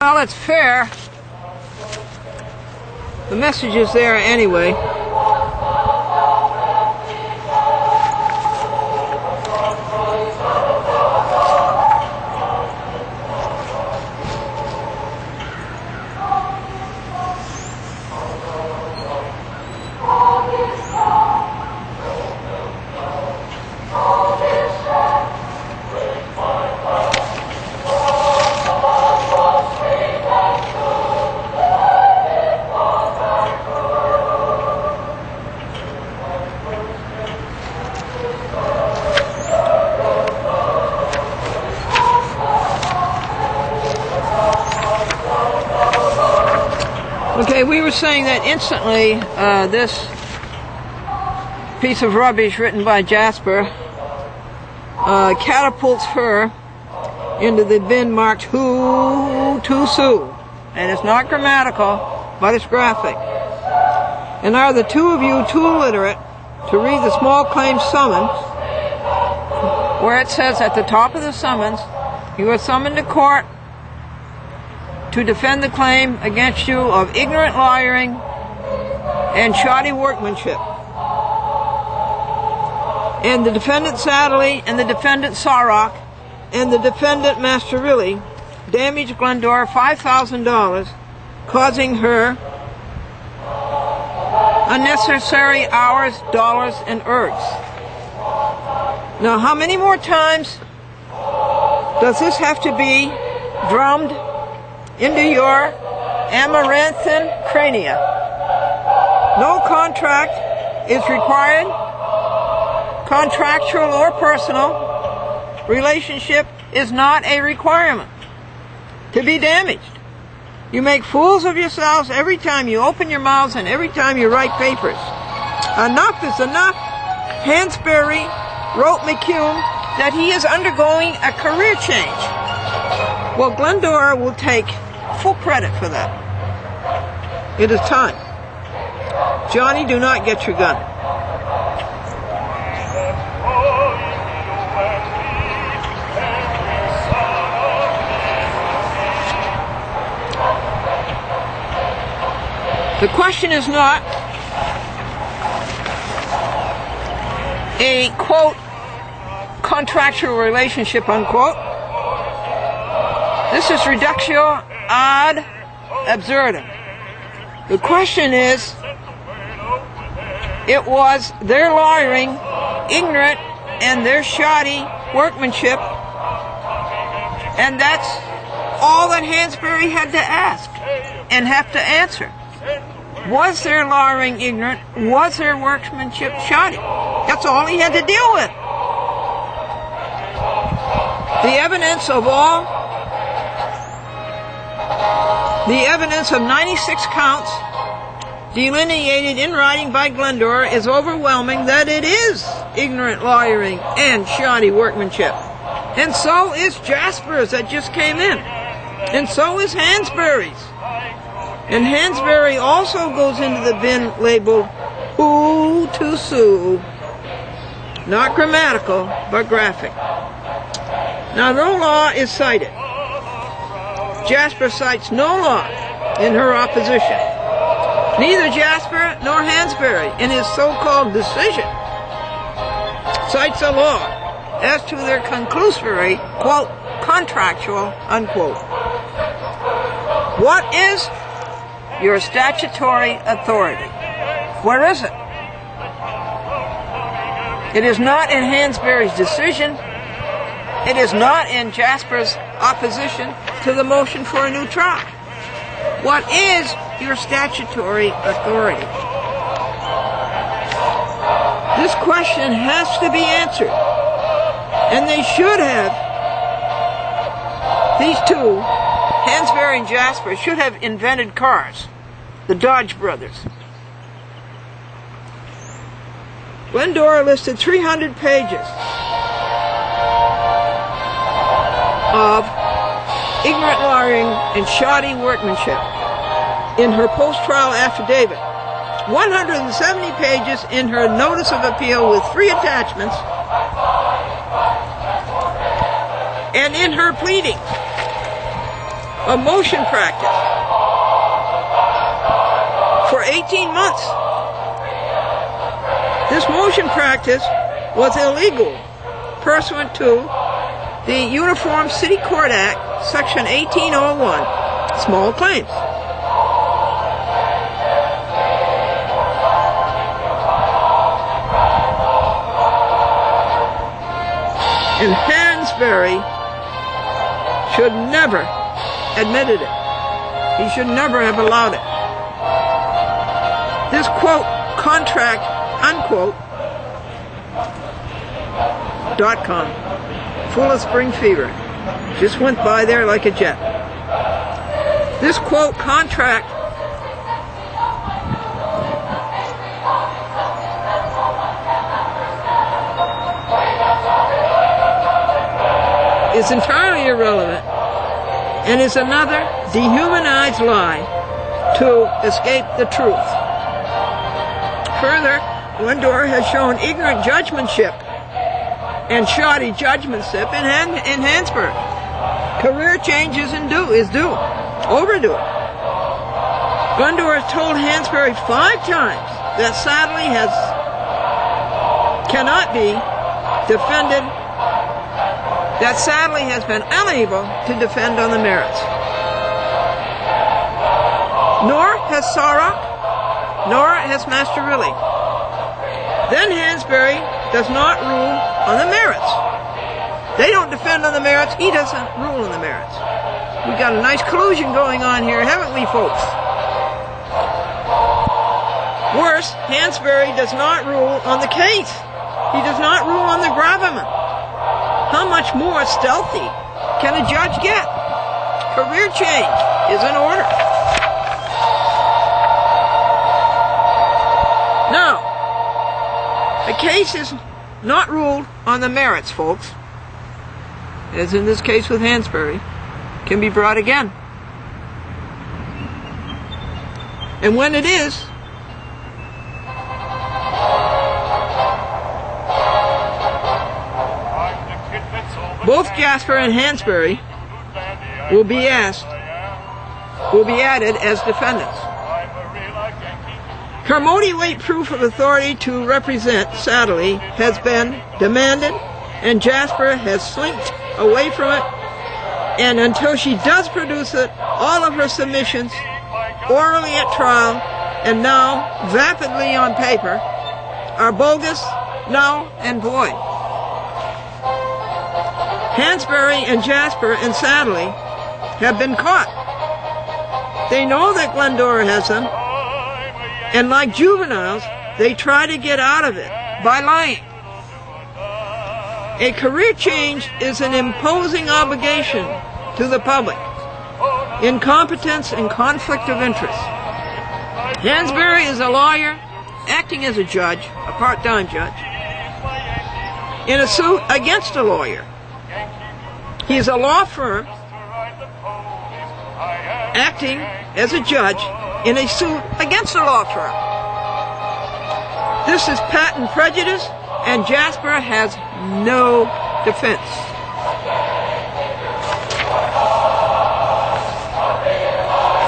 Well, it's fair. The message is there anyway. Okay, we were saying that instantly this piece of rubbish written by Jasper catapults her into the bin marked Who to Sue. And it's not grammatical, but it's graphic. And are the two of you too illiterate to read the small claim summons, where it says at the top of the summons, you are summoned to court to defend the claim against you of ignorant lawyering and shoddy workmanship. And the defendant Sadly and the defendant Sarok and the defendant Masterilli damaged Glendora $5,000, causing her unnecessary hours, dollars, and ergs. Now, how many more times does this have to be drummed into your amaranthine crania? No contract is required, contractual or personal. Relationship is not a requirement to be damaged. You make fools of yourselves every time you open your mouths and every time you write papers. Enough is enough. Hansbury wrote McCune that he is undergoing a career change. Well, Glendora will take full credit for that. It is time. Johnny, do not get your gun. The question is not a, quote, contractual relationship, unquote. This is reductio ad absurdum. The question is, it was their lawyering, ignorant, and their shoddy workmanship, and that's all that Hansbury had to ask and have to answer. Was their lawyering ignorant? Was their workmanship shoddy? That's all he had to deal with. The evidence of 96 counts delineated in writing by Glendora is overwhelming that it is ignorant lawyering and shoddy workmanship. And so is Jasper's that just came in. And so is Hansbury's. And Hansbury also goes into the bin labeled Who to Sue. Not grammatical, but graphic. Now, no law is cited. Jasper cites no law in her opposition. Neither Jasper nor Hansbury, in his so-called decision, cites a law as to their conclusory, quote, contractual, unquote. What is your statutory authority? Where is it? It is not in Hansbury's decision. It is not in Jasper's opposition to the motion for a new trial. What is your statutory authority? This question has to be answered. And they should have, these two, Hansbury and Jasper, should have invented cars. The Dodge brothers. Glendora listed 300 pages of ignorant lawyering and shoddy workmanship in her post-trial affidavit. 170 pages in her notice of appeal with 3 attachments, and in her pleading. of motion practice for 18 months. This motion practice was illegal pursuant to the Uniform City Court Act, Section 1801, small claims. And Hansbury should never admitted it. He should never have allowed it. This quote, contract, unquote, .com, full of spring fever, just went by there like a jet. This quote, contract, is entirely irrelevant and is another dehumanized lie to escape the truth. Further, Glendora has shown ignorant judgmentship and shoddy judgmentship in Hansbury. Career change is due. Overdue. Glendora has told Hansbury 5 times that sadly cannot be defended, that sadly has been unable to defend on the merits. Nor has Sorok, nor has Master Riley. Then Hansbury does not rule on the merits. They don't defend on the merits, he doesn't rule on the merits. We got a nice collusion going on here, haven't we, folks? Worse, Hansbury does not rule on the case. He does not rule on the gravamen. How much more stealthy can a judge get? Career change is in order. Now, a case is not ruled on the merits, folks, as in this case with Hansbury, can be brought again. And when it is, both Jasper and Hansbury will be added as defendants. Carmody weight proof of authority to represent, sadly, has been demanded, and Jasper has slinked away from it, and until she does produce it, all of her submissions, orally at trial, and now vapidly on paper, are bogus, null, and void. Hansbury and Jasper, and sadly, have been caught. They know that Glendora has them, and like juveniles, they try to get out of it by lying. A career change is an imposing obligation to the public, incompetence and conflict of interest. Hansbury is a lawyer acting as a judge, a part-time judge, in a suit against a lawyer. He is a law firm acting as a judge in a suit against a law firm. This is patent prejudice, and Jasper has no defense.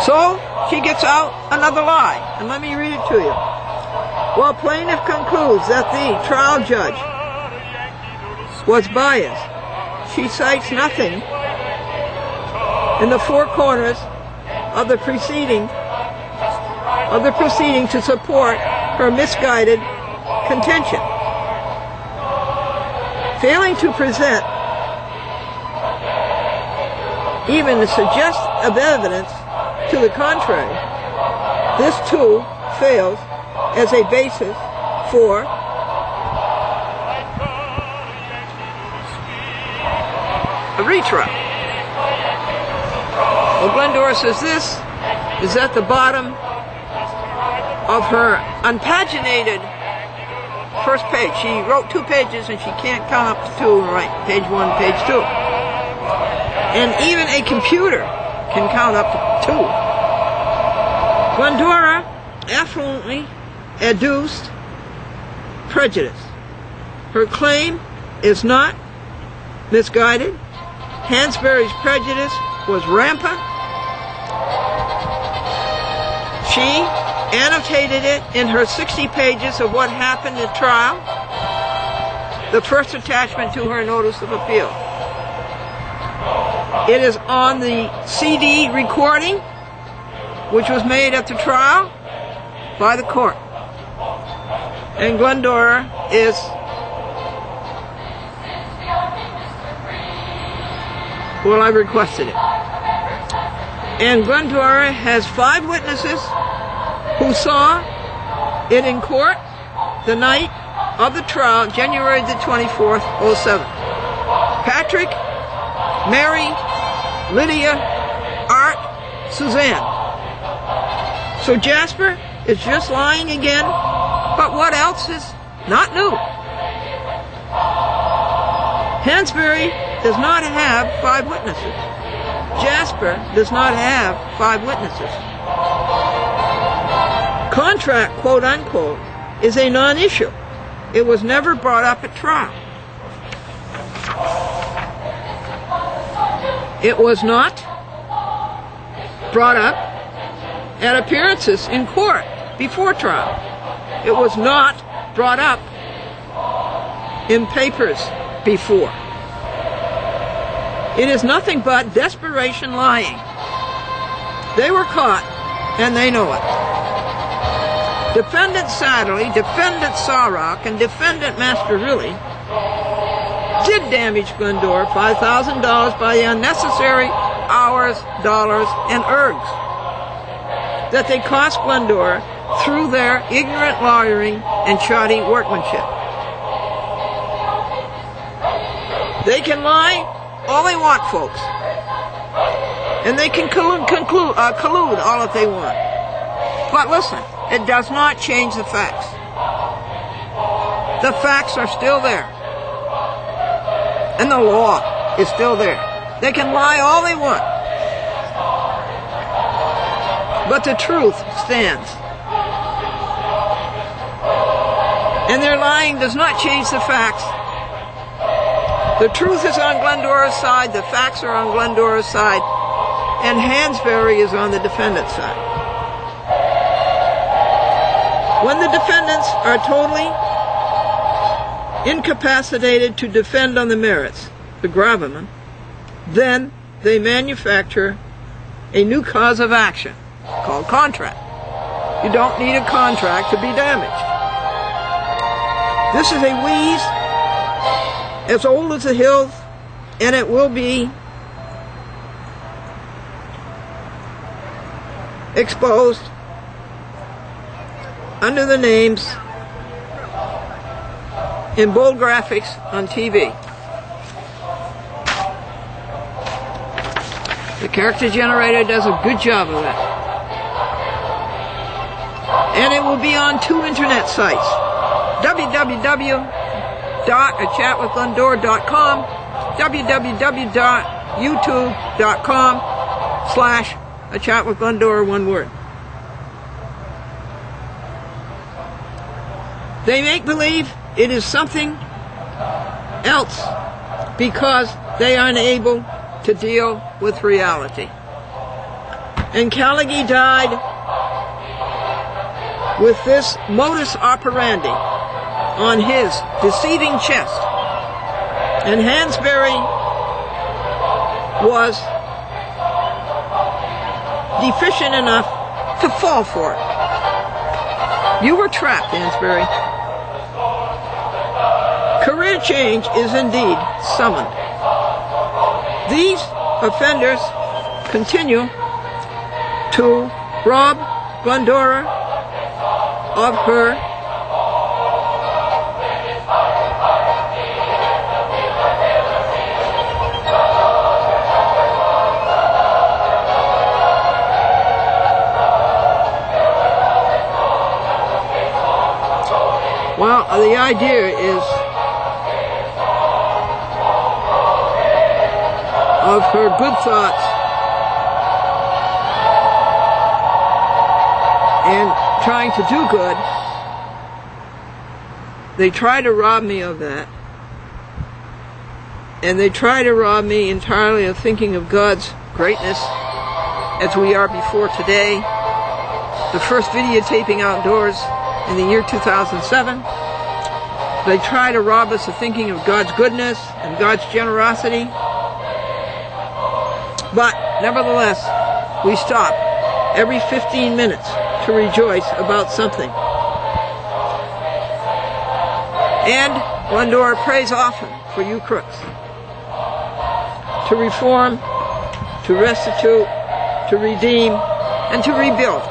So she gets out another lie, and let me read it to you. While plaintiff concludes that the trial judge was biased, she cites nothing in the 4 corners of the proceeding to support her misguided contention. Failing to present even the suggestive evidence to the contrary, this too fails as a basis for a retrial. Well, Glendora says this is at the bottom of her unpaginated first page. She wrote 2 pages and she can't count up to 2 and write page 1, page 2. And even a computer can count up to 2. Glendora affluently adduced prejudice. Her claim is not misguided. Hansbury's prejudice was rampant, She annotated it in her 60 pages of what happened at trial, the first attachment to her notice of appeal. It is on the CD recording, which was made at the trial by the court. And Glendora is well, I requested it. And Glendora has 5 witnesses who saw it in court the night of the trial, January the 24th, 07. Patrick, Mary, Lydia, Art, Suzanne. So Jasper is just lying again, but what else is not new? Hansbury does not have 5 witnesses. Jasper does not have 5 witnesses. Contract, quote unquote, is a non-issue. It was never brought up at trial. It was not brought up at appearances in court before trial. It was not brought up in papers before. It is nothing but desperation lying. They were caught, and they know it. Defendant Satterley, Defendant Sawrock, and Defendant Masterilli did damage Glendora $5,000 by the unnecessary hours, dollars, and ergs that they cost Glendora through their ignorant lawyering and shoddy workmanship. They can lie all they want, folks. And they can collude all that they want. But listen, it does not change the facts. The facts are still there. And the law is still there. They can lie all they want. But the truth stands. And their lying does not change the facts. The truth is on Glendora's side, the facts are on Glendora's side, and Hansbury is on the defendant's side. When the defendants are totally incapacitated to defend on the merits, the gravamen, then they manufacture a new cause of action called contract. You don't need a contract to be damaged. This is a wheeze as old as the hills, and it will be exposed under the names in bold graphics on TV. The character generator does a good job of that. And it will be on 2 internet sites. www.achatwithglendora.com, www.youtube.com/achatwithglendora, one word. They make believe it is something else because they are unable to deal with reality. And Callude died with this modus operandi on his deceiving chest. And Hansbury was deficient enough to fall for it. You were trapped, Hansbury. Career change is indeed summoned. These offenders continue to rob Glendora of her well, the idea is of her good thoughts and trying to do good. They try to rob me of that. And they try to rob me entirely of thinking of God's greatness as we are before today. the first videotaping outdoors in the year 2007. They try to rob us of thinking of God's goodness and God's generosity. But nevertheless, we stop every 15 minutes to rejoice about something. And Glendora prays often for you crooks to reform, to restitute, to redeem, and to rebuild.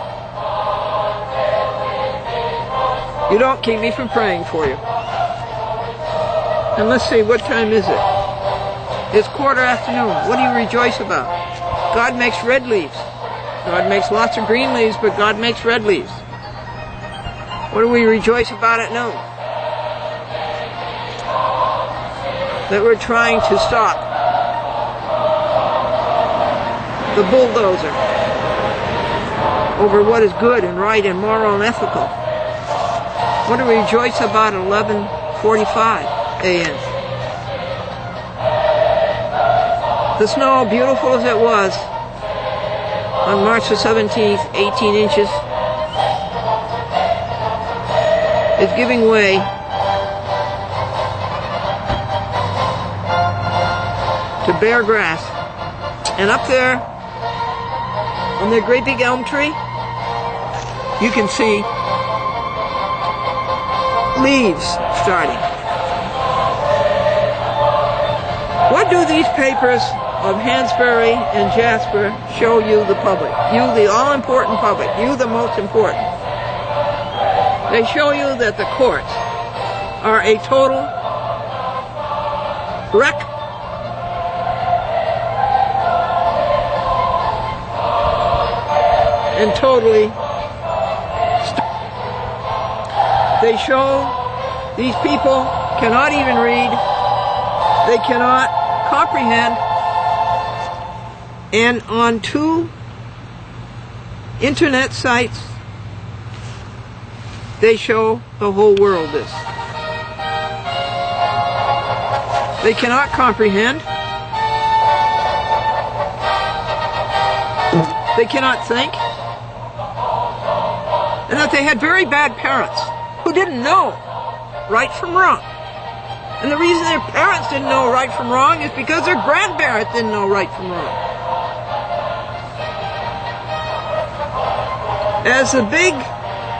You don't keep me from praying for you. And let's see, what time is it? It's quarter afternoon. What do you rejoice about? God makes red leaves. God makes lots of green leaves, but God makes red leaves. What do we rejoice about at noon? That we're trying to stop the bulldozer over what is good and right and moral and ethical. What do we rejoice about at 11:45 a.m.? The snow, beautiful as it was, on March the 17th, 18 inches, is giving way to bare grass. And up there, on the great big elm tree, you can see leaves starting. What do these papers of Hansbury and Jasper show you, the public? You, the all-important public. You, the most important. They show you that the courts are a total wreck and totally they show these people cannot even read, they cannot comprehend, and on 2 internet sites they show the whole world this. They cannot comprehend, they cannot think, and that they had very bad parents who didn't know right from wrong. And the reason their parents didn't know right from wrong is because their grandparents didn't know right from wrong. As the big,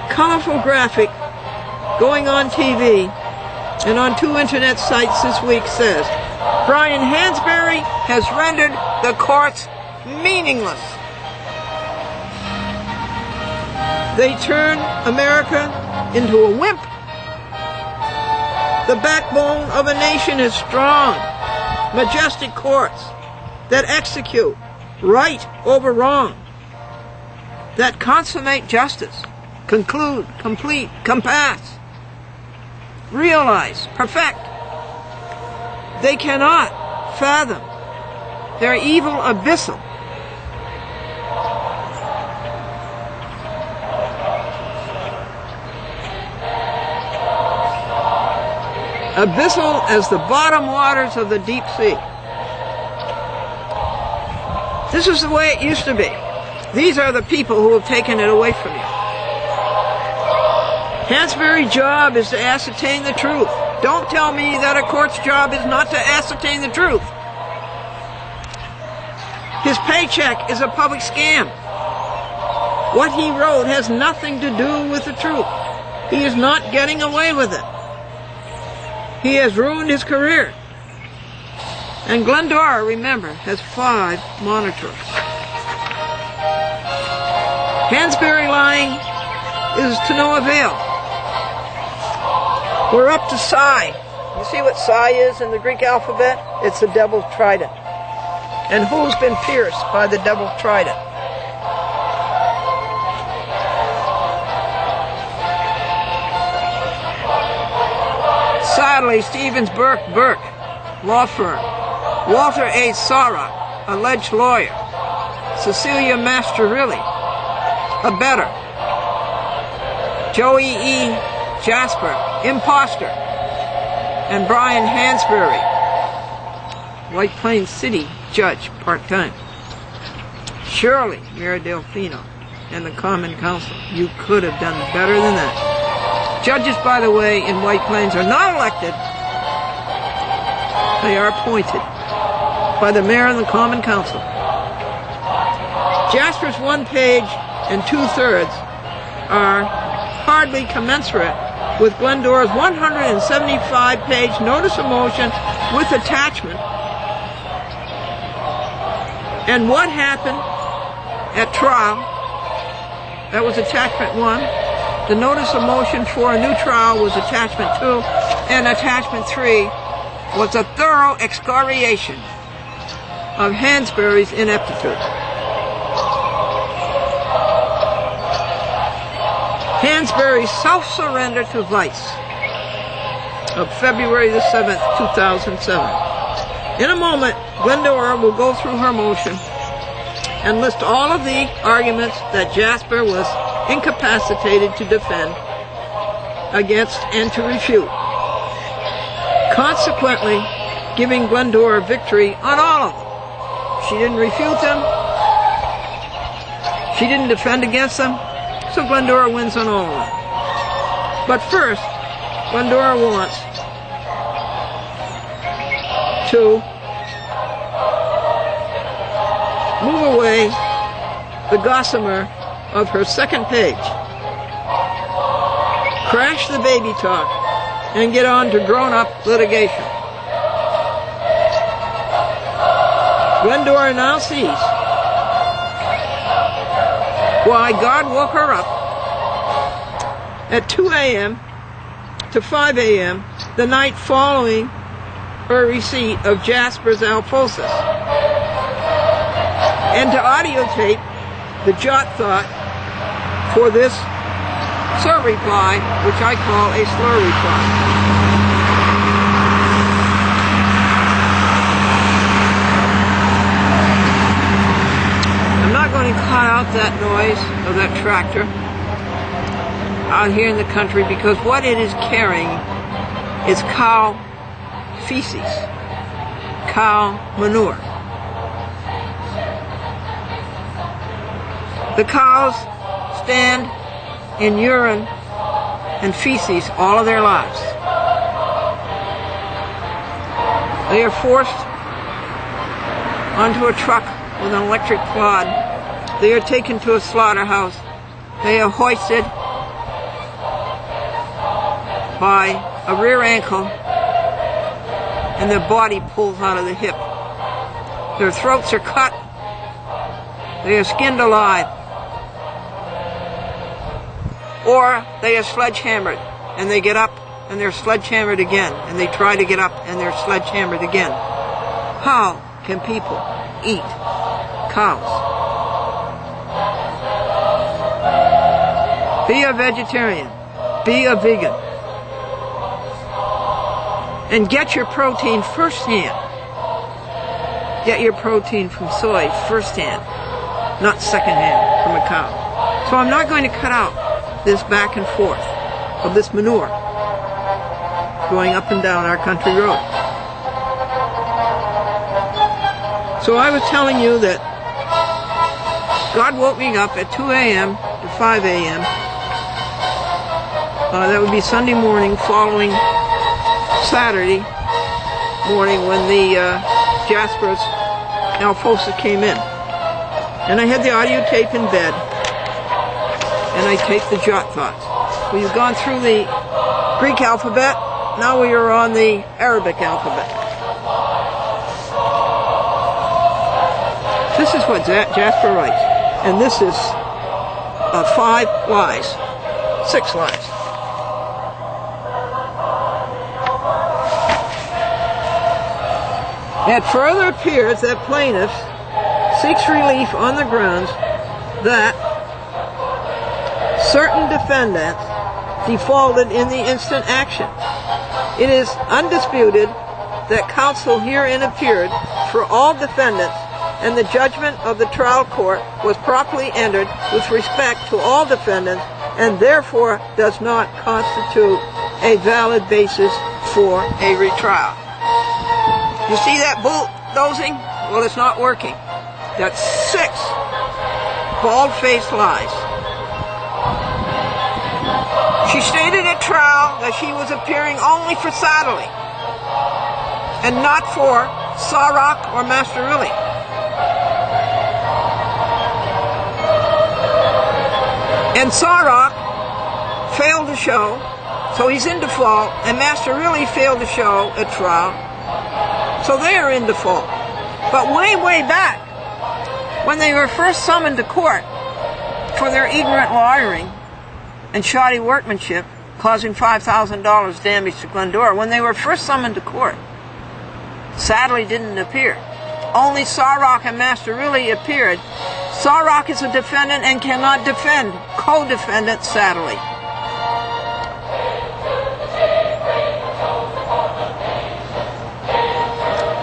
colorful graphic going on TV and on 2 internet sites this week says, Brian Hansbury has rendered the courts meaningless. They turn America into a wimp. The backbone of a nation is strong, majestic courts that execute right over wrong, that consummate justice, conclude, complete, compass, realize, perfect. They cannot fathom their evil abyssal. Abyssal as the bottom waters of the deep sea. This is the way it used to be. These are the people who have taken it away from you. Hansbury's job is to ascertain the truth. Don't tell me that a court's job is not to ascertain the truth. His paycheck is a public scam. What he wrote has nothing to do with the truth. He is not getting away with it. He has ruined his career. And Glendora, remember, has 5 monitors. Hansbury lying is to no avail. We're up to psi. You see what psi is in the Greek alphabet? It's the devil's trident. And who's been pierced by the devil's trident? Sadly, Stevens Burke law firm. Walter A. Sara, alleged lawyer. Cecilia Masterilli, abettor. Joey E. Jasper, imposter. And Brian Hansbury, White Plains City judge, part-time. Shirley Miradelfino, and the Common Council. You could have done better than that. Judges, by the way, in White Plains are not elected. They are appointed by the mayor and the Common Council. Jasper's 1 page and 2/3 are hardly commensurate with Glendora's 175-page notice of motion with attachment. And what happened at trial? That was attachment 1. The notice of motion for a new trial was attachment 2. And attachment 3 was a thorough excoriation of Hansbury's ineptitude. Hansbury's self-surrender to vice of February the 7th, 2007. In a moment, Glendora will go through her motion and list all of the arguments that Jasper was incapacitated to defend against and to refute, consequently giving Glendora victory on all of them. She didn't refute them. She didn't defend against them. So Glendora wins on all of them. But first, Glendora wants to move away the gossamer of her 2nd page, crash the baby talk, and get on to grown-up litigation. Glendora now sees why God woke her up at 2 a.m. to 5 a.m. the night following her receipt of Jasper's alfosis, and to audiotape the jot thought for this slur reply, which I call a slur reply. I'm not going to cut out that noise of that tractor out here in the country, because what it is carrying is cow feces, cow manure. The cows stand in urine and feces all of their lives. They are forced onto a truck with an electric clod. They are taken to a slaughterhouse. They are hoisted by a rear ankle, and their body pulls out of the hip. Their throats are cut. They are skinned alive. Or they are sledgehammered, and they get up, and they're sledgehammered again, and they try to get up, and they're sledgehammered again. How can people eat cows? Be a vegetarian. Be a vegan. And get your protein firsthand. Get your protein from soy firsthand, not secondhand from a cow. So I'm not going to cut out this back and forth of this manure going up and down our country road. So I was telling you that God woke me up at 2 a.m. to 5 a.m. That would be Sunday morning following Saturday morning when the Jasper's alfosis came in. And I had the audio tape in bed, and I taped the jot thoughts. We've gone through the Greek alphabet. Now we are on the Arabic alphabet. This is what Jasper writes. And this is 5 lies. 6 lies. It further appears that plaintiff seeks relief on the grounds that certain defendants defaulted in the instant action. It is undisputed that counsel herein appeared for all defendants, and the judgment of the trial court was properly entered with respect to all defendants, and therefore does not constitute a valid basis for a retrial. You see that bulldozing? Well, it's not working. That's 6 bald-faced lies. She stated at trial that she was appearing only for Satterley and not for Sarok or Master Willie. And Sarok failed to show, so he's in default, and Master Willie failed to show at trial, so they are in default. But way, way back, when they were first summoned to court for their ignorant lawyering and shoddy workmanship, causing $5,000 damage to Glendora, when they were first summoned to court, Satterley didn't appear. Only Sarok and Master Willie appeared. Sarok is a defendant and cannot defend co-defendant Satterley.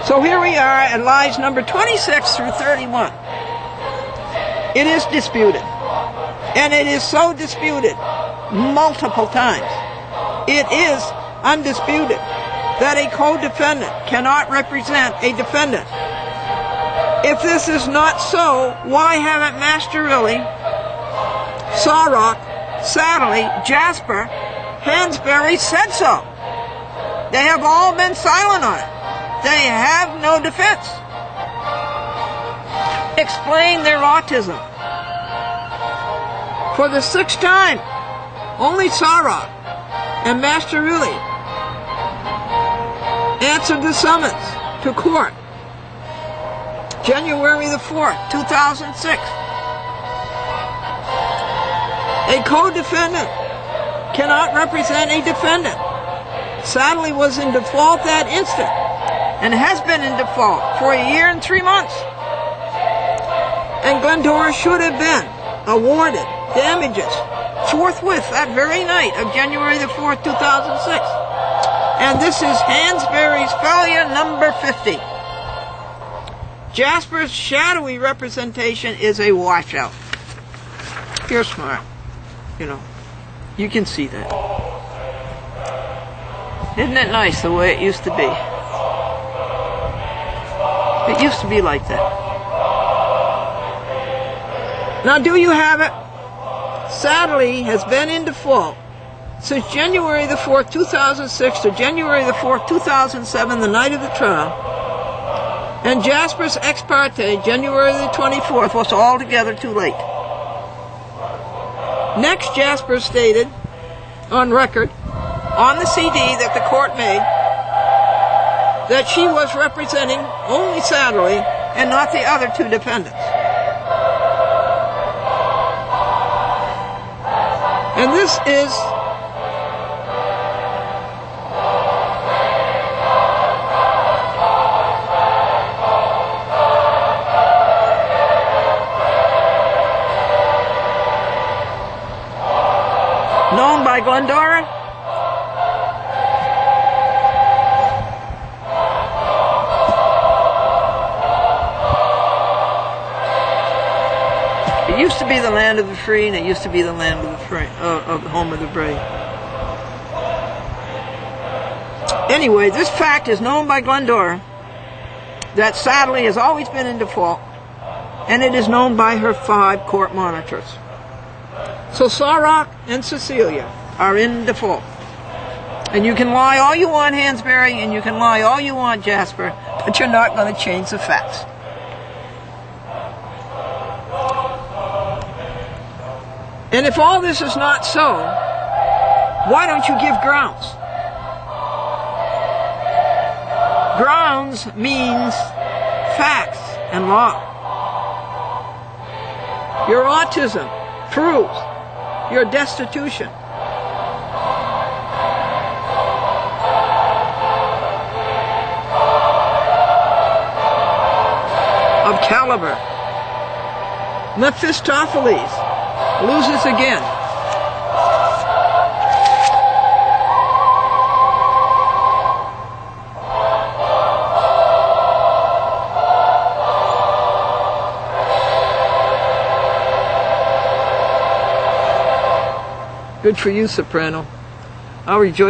So here we are at lies number 26 through 31. It is disputed, and it is so disputed multiple times. It is undisputed that a co-defendant cannot represent a defendant. If this is not so, why haven't Master Willie, Sarok, Satterley, Jasper, Hansbury said so? They have all been silent on it. They have no defense. Explain their autism. For the sixth time, only Sarok and Master Willie answered the summons to court, January the 4th, 2006. A co-defendant cannot represent a defendant. Satterley was in default that instant and has been in default for a year and 3 months. And Glendora should have been awarded damages forthwith that very night of January the 4th, 2006. And this is Hansbury's failure number 50. Jasper's shadowy representation is a washout. You're smart. You know, you can see that. Isn't it nice the way it used to be? It used to be like that. Now, do you have it? Satterley has been in default since January the 4th, 2006 to January the 4th, 2007, the night of the trial. And Jasper's ex parte, January the 24th, was altogether too late. Next, Jasper stated, on record, on the CD that the court made, that she was representing only Satterley and not the other two defendants. And this is known by Glendora. It used to be the land of the free, and it used to be the land of the free, of the home of the brave. Anyway, this fact is known by Glendora, that Satterley has always been in default, and it is known by her 5 court monitors. So Sarok and Cecilia are in default. And you can lie all you want, Hansbury, and you can lie all you want, Jasper, but you're not going to change the facts. And if all this is not so, why don't you give grounds? Grounds means facts and law. Your autism proves your destitution. Of caliber. Mephistopheles loses again. Good for you, soprano. I'll rejoice.